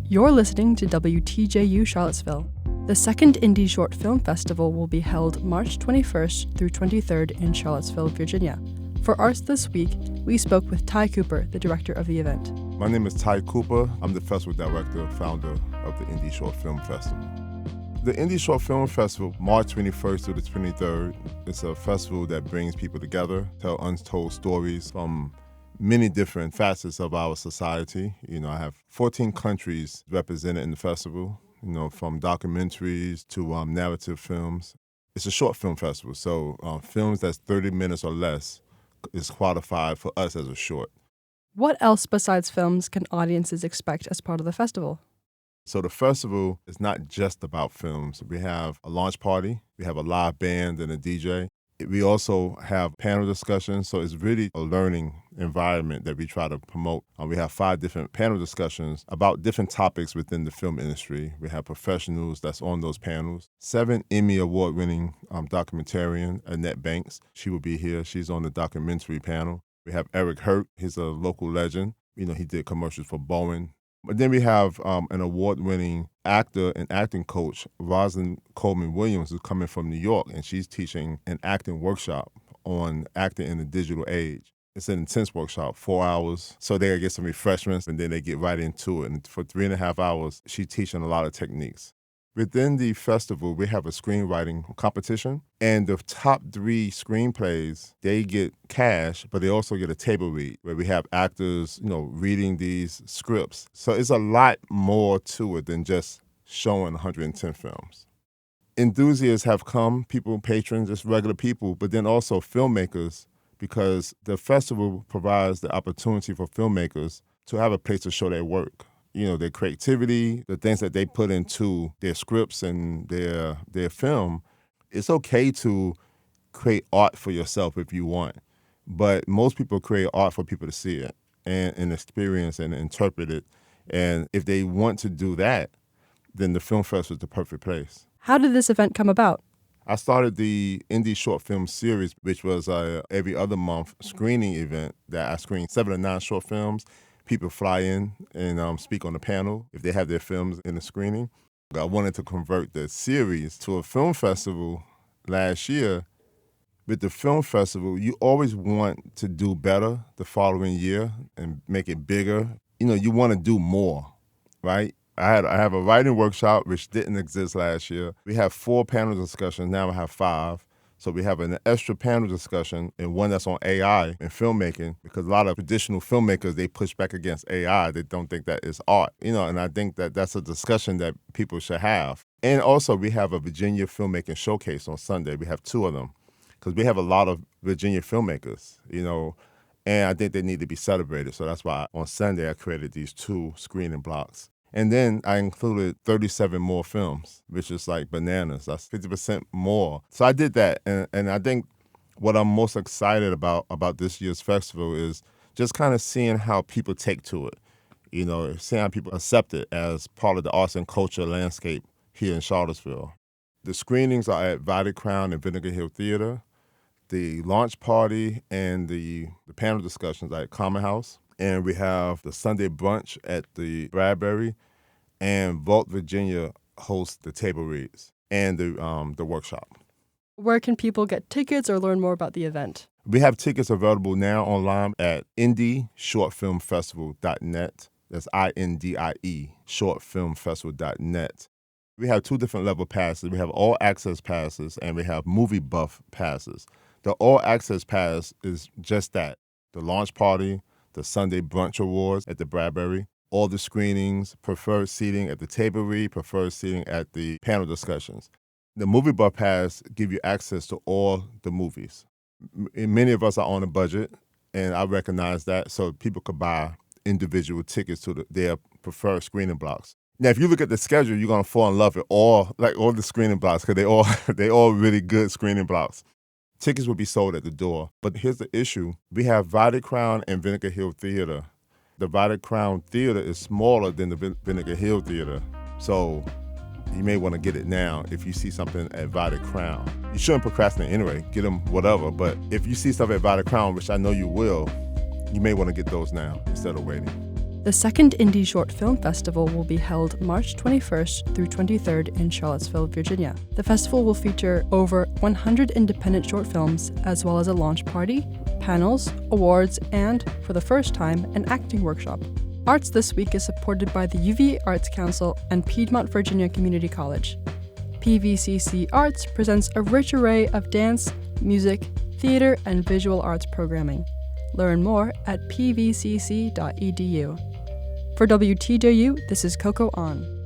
You're listening to WTJU Charlottesville. The second Indie Short Film Festival will be held March 21st through 23rd in Charlottesville, Virginia. For Arts This Week, we spoke with Ty Cooper, the director of the event. My name is Ty Cooper. I'm the festival director, founder of the Indie Short Film Festival. The Indie Short Film Festival, March 21st to the 23rd, it's a festival that brings people together, tell untold stories from many different facets of our society. I have 14 countries represented in the festival, from documentaries to narrative films. It's a short film festival, so films that's 30 minutes or less is qualified for us as a short. What else besides films can audiences expect as part of the festival? So the festival is not just about films. We have a launch party, we have a live band and a DJ. We also have panel discussions, so it's really a learning environment that we try to promote. We have 5 different panel discussions about different topics within the film industry. We have professionals that's on those panels. 7 Emmy Award-winning documentarian, Annette Banks. She will be here. She's on the documentary panel. We have Eric Hurt. He's a local legend. He did commercials for Boeing. But then we have an award-winning actor and acting coach, Rosalind Coleman Williams, who's coming from New York, and she's teaching an acting workshop on acting in the digital age. It's an intense workshop, 4 hours, so they get some refreshments, and then they get right into it. And for 3.5 hours, she's teaching a lot of techniques. Within the festival, we have a screenwriting competition, and the top 3 screenplays, they get cash, but they also get a table read, where we have actors, reading these scripts. So it's a lot more to it than just showing 110 films. Enthusiasts have come, people, patrons, just regular people, but then also filmmakers, because the festival provides the opportunity for filmmakers to have a place to show their work. Their creativity, the things that they put into their scripts and their film. It's okay to create art for yourself if you want, but most people create art for people to see it and experience and interpret it. And if they want to do that, then the Film Fest is the perfect place. How did this event come about? I started the Indie Short Film Series, which was a every other month screening event that I screened 7 to 9 short films. People fly in and speak on the panel if they have their films in the screening. I wanted to convert the series to a film festival last year. With the film festival, you always want to do better the following year and make it bigger. You want to do more, right? I have a writing workshop, which didn't exist last year. We have 4 panel discussions. Now I have 5. So we have an extra panel discussion and one that's on AI and filmmaking, because a lot of traditional filmmakers, they push back against AI. They don't think that is art, and I think that that's a discussion that people should have. And also we have a Virginia filmmaking showcase on Sunday. We have 2 of them because we have a lot of Virginia filmmakers, and I think they need to be celebrated. So that's why on Sunday I created these 2 screening blocks. And then I included 37 more films, which is like bananas. That's 50% more. So I did that. And I think what I'm most excited about this year's festival is just kind of seeing how people take to it. Seeing how people accept it as part of the arts and culture landscape here in Charlottesville. The screenings are at Violet Crown and Vinegar Hill Theater. The launch party and the panel discussions are at Common House. And we have the Sunday brunch at the Bradbury, and Vault Virginia hosts the table reads and the workshop. Where can people get tickets or learn more about the event? We have tickets available now online at indieshortfilmfestival.net. That's INDIE, shortfilmfestival.net. We have 2 different level passes. We have all access passes and we have movie buff passes. The all access pass is just that, the launch party, the Sunday brunch awards at the Bradbury, all the screenings, preferred seating at the table read, preferred seating at the panel discussions. The movie buff pass give you access to all the movies. Many of us are on a budget, and I recognize that, so people could buy individual tickets to their preferred screening blocks. Now, if you look at the schedule, you're gonna fall in love with all the screening blocks, because they all really good screening blocks. Tickets will be sold at the door. But here's the issue. We have Violet Crown and Vinegar Hill Theater. The Violet Crown Theater is smaller than the Vinegar Hill Theater. So you may want to get it now if you see something at Violet Crown. You shouldn't procrastinate anyway. Get them whatever. But if you see stuff at Violet Crown, which I know you will, you may want to get those now instead of waiting. The second Indie Short Film Festival will be held March 21st through 23rd in Charlottesville, Virginia. The festival will feature over 100 independent short films, as well as a launch party, panels, awards, and, for the first time, an acting workshop. Arts This Week is supported by the UVA Arts Council and Piedmont Virginia Community College. PVCC Arts presents a rich array of dance, music, theater, and visual arts programming. Learn more at pvcc.edu. For WTJU, this is Coco On.